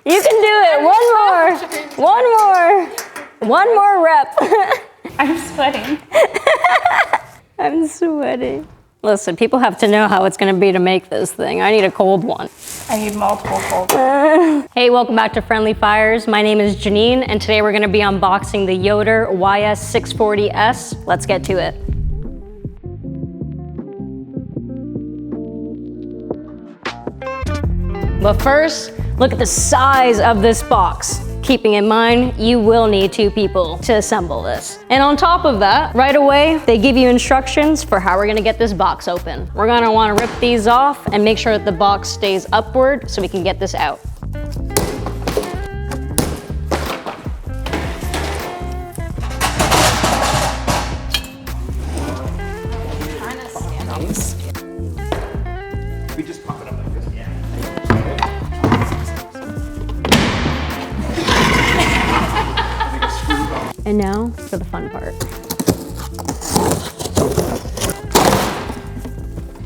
You can do it. One more rep. I'm sweating. I'm sweating. Listen, people have to know how it's gonna be to make this thing. I need a cold one. I need multiple cold ones. Hey, welcome back to Friendly Fires. My name is Janeen, and today we're gonna be unboxing the Yoder YS640S. Let's get to it. But first, look at the size of this box. Keeping in mind, you will need 2 people to assemble this. And on top of that, right away, they give you instructions for how we're gonna get this box open. We're gonna wanna rip these off and make sure that the box stays upward so we can get this out. We just pop it up like this, yeah. And now for the fun part.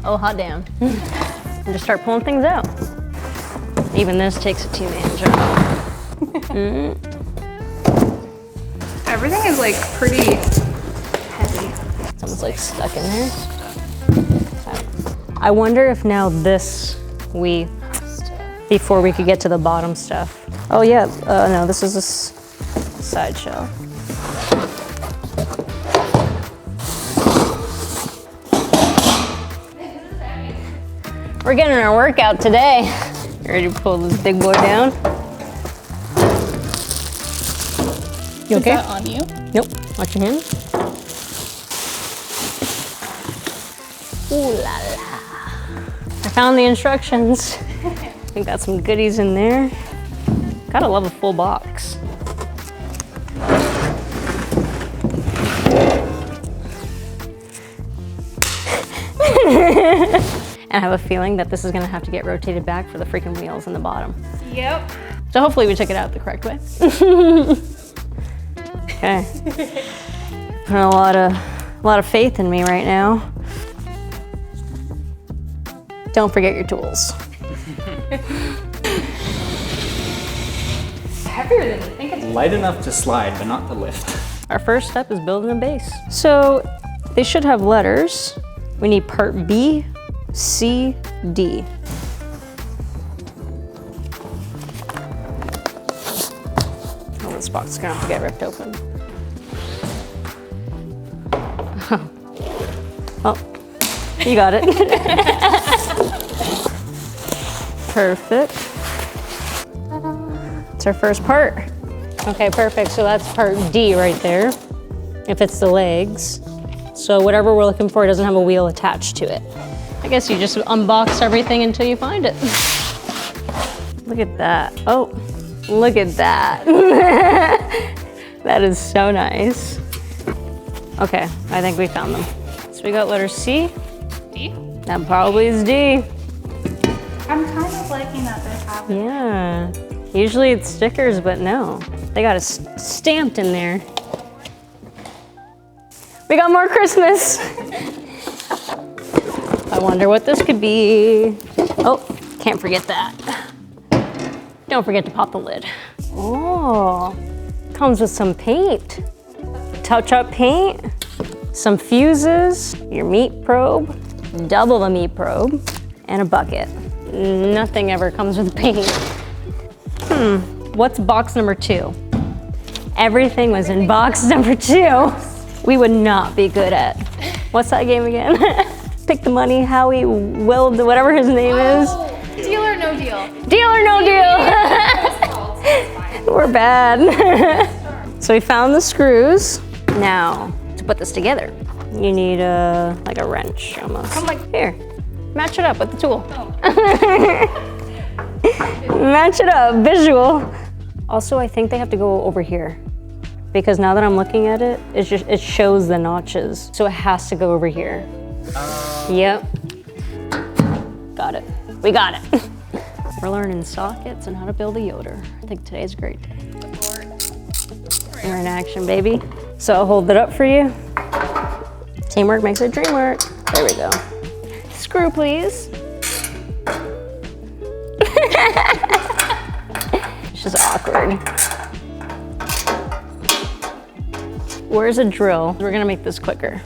Oh, hot damn. And just start pulling things out. Even this takes a 2-man job. Everything is like pretty heavy. Someone's like stuck in there. I wonder if now this, before we could get to the bottom stuff. Oh yeah, no, this is a side shell. We're getting our workout today. You ready to pull this big boy down? You okay? Is that on you? Nope. Watch your hand. Ooh la la. I found the instructions. I think got some goodies in there. Gotta love a full box. And I have a feeling that this is gonna have to get rotated back for the freaking wheels in the bottom. Yep. So hopefully we took it out the correct way. Okay. Putting a lot of faith in me right now. Don't forget your tools. It's heavier than you think it's Light enough to slide, but not to lift. Our first step is building a base. So they should have letters. We need part B, C, D. Oh, this box is gonna have to get ripped open. Oh, you got it. Perfect. It's our first part. Okay, perfect. So that's part D right there. If it's the legs. So whatever we're looking for doesn't have a wheel attached to it. I guess you just unbox everything until you find it. Look at that. Oh, look at that. That is so nice. Okay, I think we found them. So we got letter C. D? That probably is D. I'm kind of liking that they have it. Yeah. Usually it's stickers, but no. They got it stamped in there. We got more Christmas. I wonder what this could be. Oh, can't forget that. Don't forget to pop the lid. Oh, comes with some paint. Touch-up paint, some fuses, your meat probe, double the meat probe, and a bucket. Nothing ever comes with paint. What's box number 2? Everything was in box number 2. We would not be good at. What's that game again? Pick the money, Howie, Will, whatever his name is. Deal or no deal? Deal or no deal? We're bad. So we found the screws. Now, to put this together, you need like a wrench almost. Come like Here, match it up with the tool. Oh. Match it up, visual. Also, I think they have to go over here because now that I'm looking at it, it shows the notches. So it has to go over here. Yep. Got it. We got it. We're learning sockets and how to build a Yoder. I think today's a great day. You're in action, baby. So I'll hold it up for you. Teamwork makes the dream work. There we go. Screw, please. is awkward. Where's a drill? We're gonna make this quicker.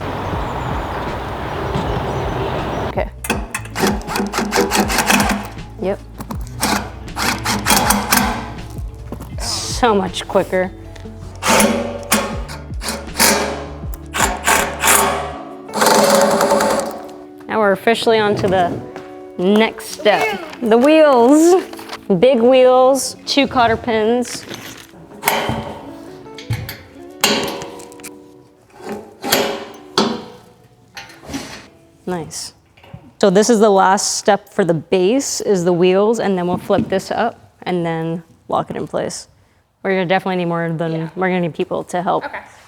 Okay. Yep. So much quicker. Now we're officially on to the next step. The wheels. Big wheels, 2 cotter pins. Nice. So this is the last step for the base, is the wheels, and then we'll flip this up and then lock it in place. We're gonna definitely need more than, we're gonna need people to help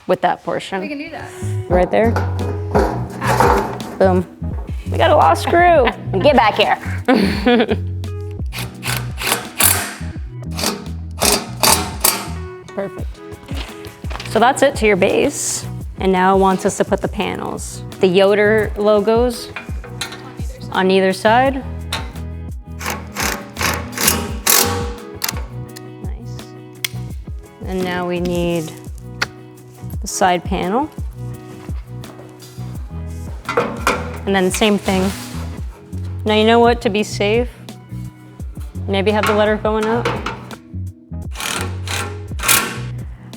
with that portion. We can do that. Right there. Boom. We got a lost screw. Get back here. Perfect. So that's it to your base. And now it wants us to put the panels. The Yoder logos on either side. Nice. And now we need the side panel. And then same thing. Now you know what, to be safe, maybe have the letter going up.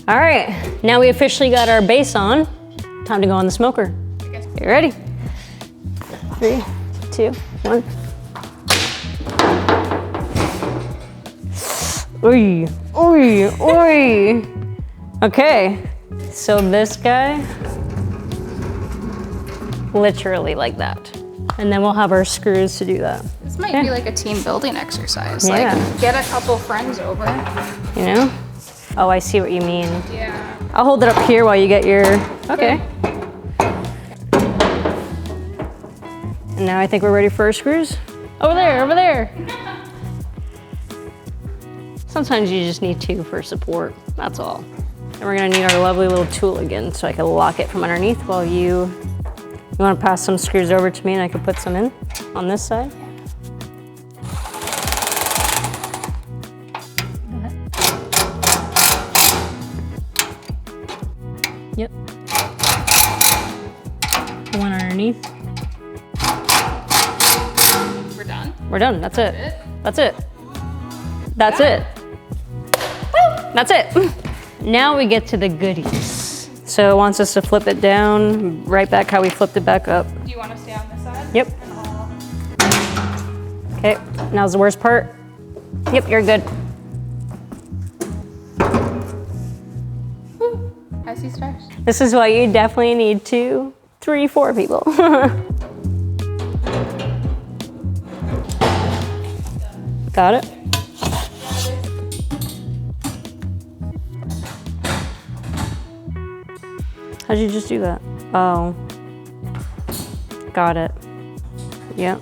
All right, now we officially got our base on. Time to go on the smoker. You ready? 3, 2, 1. Oi, oi, oi. Okay, so this guy, literally like that. And then we'll have our screws to do that. This might be like a team building exercise. Yeah. Like, get a couple friends over. You know? Oh, I see what you mean. Yeah. I'll hold it up here while you get your, okay. And now I think we're ready for our screws. Over there, over there. Sometimes you just need 2 for support, that's all. And we're gonna need our lovely little tool again so I can lock it from underneath while you wanna pass some screws over to me and I can put some in on this side? Yep. One underneath. We're done. We're done, that's it. That's it. That's it. That's it. Now we get to the goodies. So it wants us to flip it down, right back how we flipped it back up. Do you want to stay on this side? Yep. Okay, now's the worst part. Yep, you're good. I see stars. This is why you definitely need 2, 3, 4 people. Got it? How'd you just do that? Oh. Got it. Yep.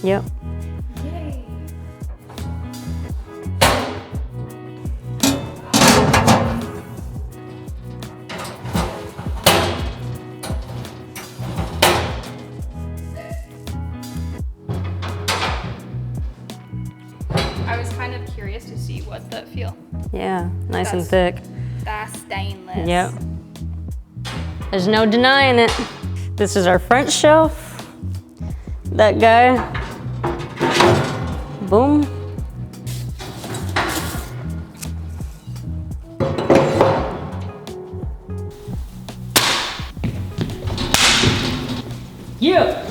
Yep. Yay. I was kind of curious to see what the feel. Yeah, nice and thick. That's stainless. Yep. There's no denying it. This is our front shelf. That guy. Boom. Yeah.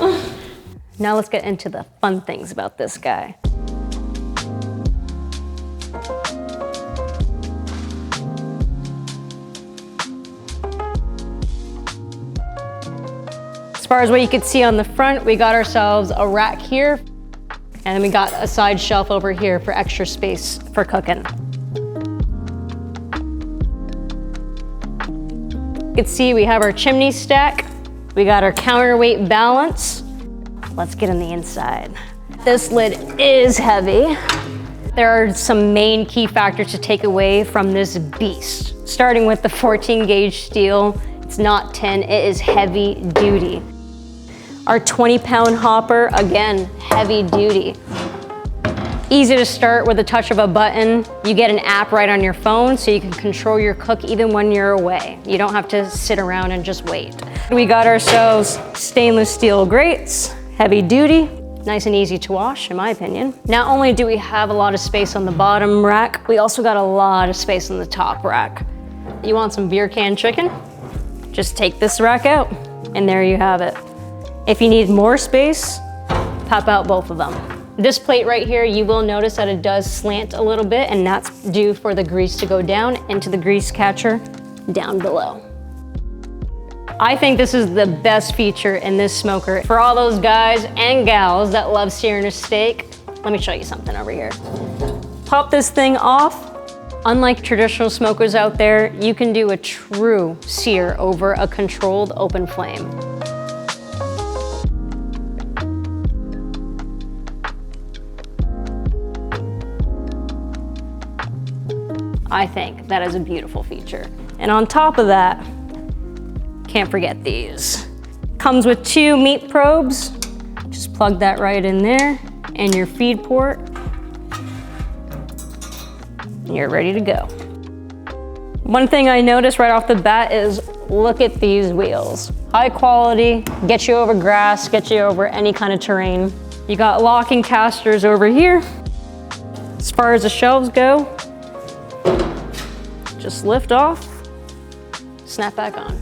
Now let's get into the fun things about this guy. As far as what you could see on the front, we got ourselves a rack here, and then we got a side shelf over here for extra space for cooking. You can see we have our chimney stack, we got our counterweight balance. Let's get in the inside. This lid is heavy. There are some main key factors to take away from this beast. Starting with the 14 gauge steel, it's not tin, it is heavy duty. Our 20-pound hopper, again, heavy duty. Easy to start with a touch of a button. You get an app right on your phone so you can control your cook even when you're away. You don't have to sit around and just wait. We got ourselves stainless steel grates, heavy duty, nice and easy to wash in my opinion. Not only do we have a lot of space on the bottom rack, we also got a lot of space on the top rack. You want some beer can chicken? Just take this rack out and there you have it. If you need more space, pop out both of them. This plate right here, you will notice that it does slant a little bit, and that's due for the grease to go down into the grease catcher down below. I think this is the best feature in this smoker. For all those guys and gals that love searing a steak, let me show you something over here. Pop this thing off. Unlike traditional smokers out there, you can do a true sear over a controlled open flame. I think that is a beautiful feature. And on top of that, can't forget these. Comes with 2 meat probes. Just plug that right in there and your feed port. And you're ready to go. One thing I noticed right off the bat is look at these wheels. High quality, get you over grass, get you over any kind of terrain. You got locking casters over here. As far as the shelves go, just lift off, snap back on.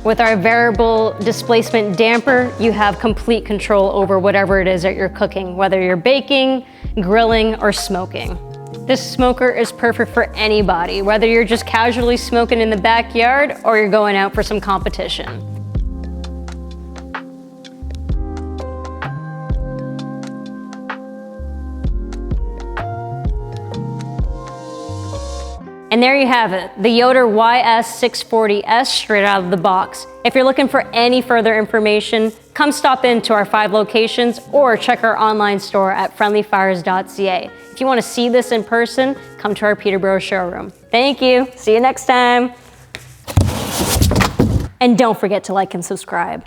With our variable displacement damper, you have complete control over whatever it is that you're cooking, whether you're baking, grilling, or smoking. This smoker is perfect for anybody, whether you're just casually smoking in the backyard or you're going out for some competition. And there you have it, the Yoder YS640S straight out of the box. If you're looking for any further information, come stop into our 5 locations or check our online store at friendlyfires.ca. If you want to see this in person, come to our Peterborough showroom. Thank you, see you next time. And don't forget to like and subscribe.